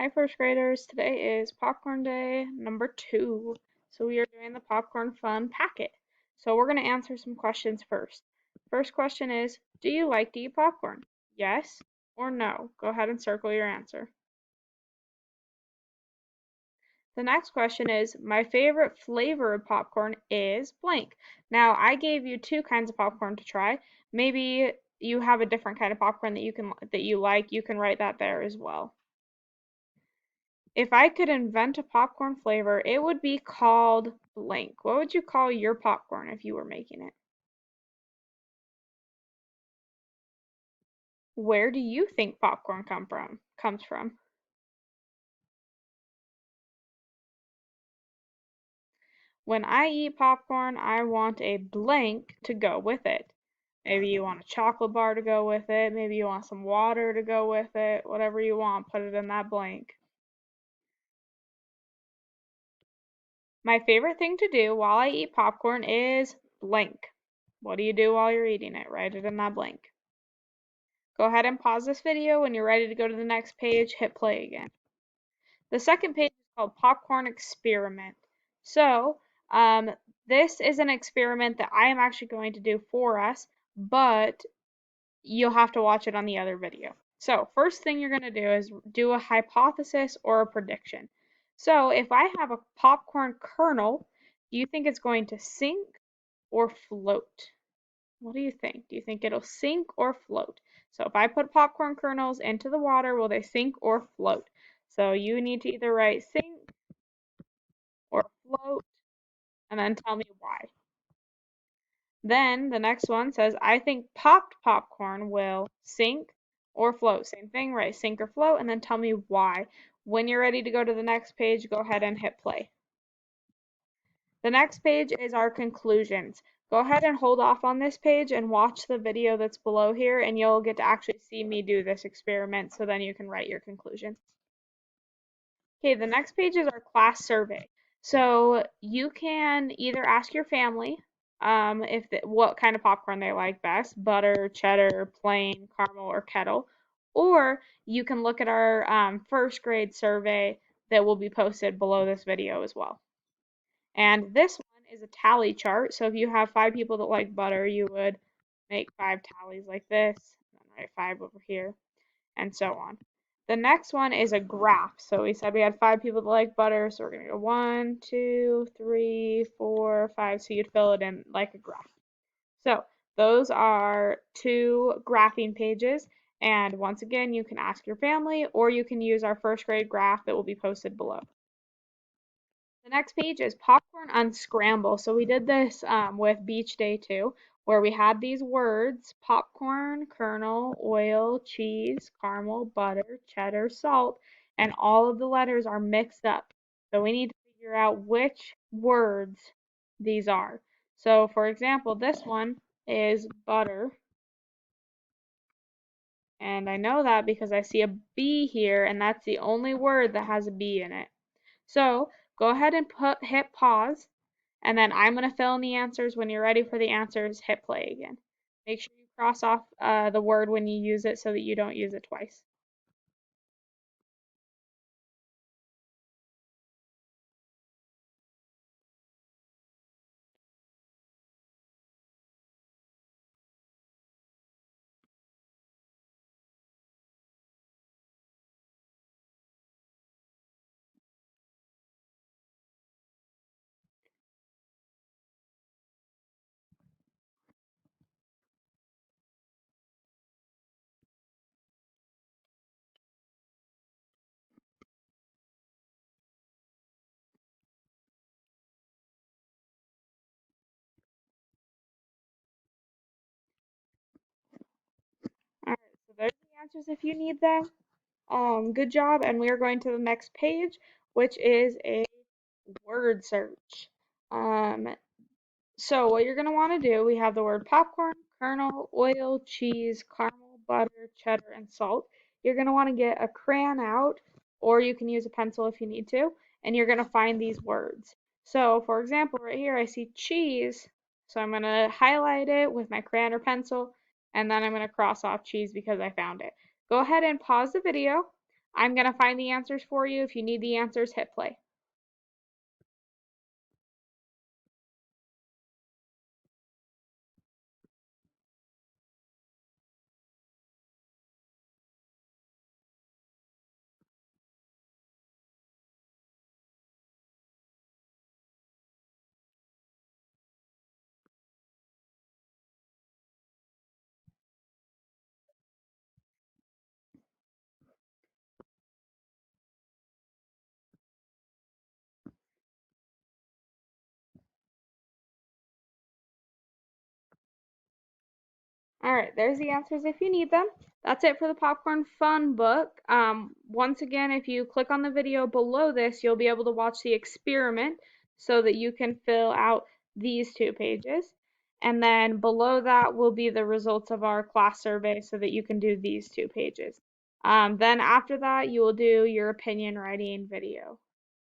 Hi, first graders. Today is popcorn day number 2. So we are doing the popcorn fun packet. So we're going to answer some questions first. First question is, do you like to eat popcorn? Yes or no? Go ahead and circle your answer. The next question is, my favorite flavor of popcorn is blank. Now, I gave you 2 kinds of popcorn to try. Maybe you have a different kind of popcorn that you like. You can write that there as well. If I could invent a popcorn flavor, it would be called blank. What would you call your popcorn if you were making it? Where do you think popcorn comes from? When I eat popcorn, I want a blank to go with it. Maybe you want a chocolate bar to go with it. Maybe you want some water to go with it. Whatever you want, put it in that blank. My favorite thing to do while I eat popcorn is blank. What do you do while you're eating it? Write it in that blank. Go ahead and pause this video. When you're ready to go to the next page, hit play again. The second page is called Popcorn Experiment. So, this is an experiment that I am actually going to do for us, but you'll have to watch it on the other video. So, first thing you're going to do is do a hypothesis or a prediction. So, if I have a popcorn kernel, do you think it's going to sink or float? What do you think? Do you think it'll sink or float? So if I put popcorn kernels into the water, will they sink or float? So you need to either write sink or float and then tell me why. Then the next one says, I think popped popcorn will sink or float. Same thing, write sink or float and then tell me why. When you're ready to go to the next page, go ahead and hit play. The next page is our conclusions. Go ahead and hold off on this page and watch the video that's below here, and you'll get to actually see me do this experiment, so then you can write your conclusion. Okay, the next page is our class survey. So you can either ask your family what kind of popcorn they like best, butter, cheddar, plain, caramel, or kettle, or you can look at our first grade survey that will be posted below this video as well. And this one is a tally chart. So if you have 5 people that like butter, you would make 5 tallies like this, and then write 5 over here, and so on. The next one is a graph. So we said we had 5 people that like butter, so we're going to go 1, 2, 3, 4, 5. So you'd fill it in like a graph. So those are 2 graphing pages. And once again, you can ask your family or you can use our first grade graph that will be posted below. The next page is Popcorn Unscramble. So we did this with Beach Day 2, where we had these words, popcorn, kernel, oil, cheese, caramel, butter, cheddar, salt, and all of the letters are mixed up. So we need to figure out which words these are. So for example, this one is butter, and I know that because I see a B here, and that's the only word that has a B in it. So go ahead and hit pause, and then I'm going to fill in the answers. When you're ready for the answers, hit play again. Make sure you cross off the word when you use it so that you don't use it twice. All right, so there's the answers if you need them. Good job, and we are going to the next page, which is a word search. So what you're going to want to do, we have the word popcorn, kernel, oil, cheese, caramel, butter, cheddar, and salt. You're going to want to get a crayon out, or you can use a pencil if you need to, and you're going to find these words. So for example, right here I see cheese, so I'm going to highlight it with my crayon or pencil, and then I'm going to cross off cheese because I found it. Go ahead and pause the video. I'm going to find the answers for you. If you need the answers, hit play. All right, there's the answers if you need them. That's it for the Popcorn Fun book. Once again, if you click on the video below this, you'll be able to watch the experiment so that you can fill out these 2 pages. And then below that will be the results of our class survey so that you can do these 2 pages. Then after that, you will do your opinion writing video.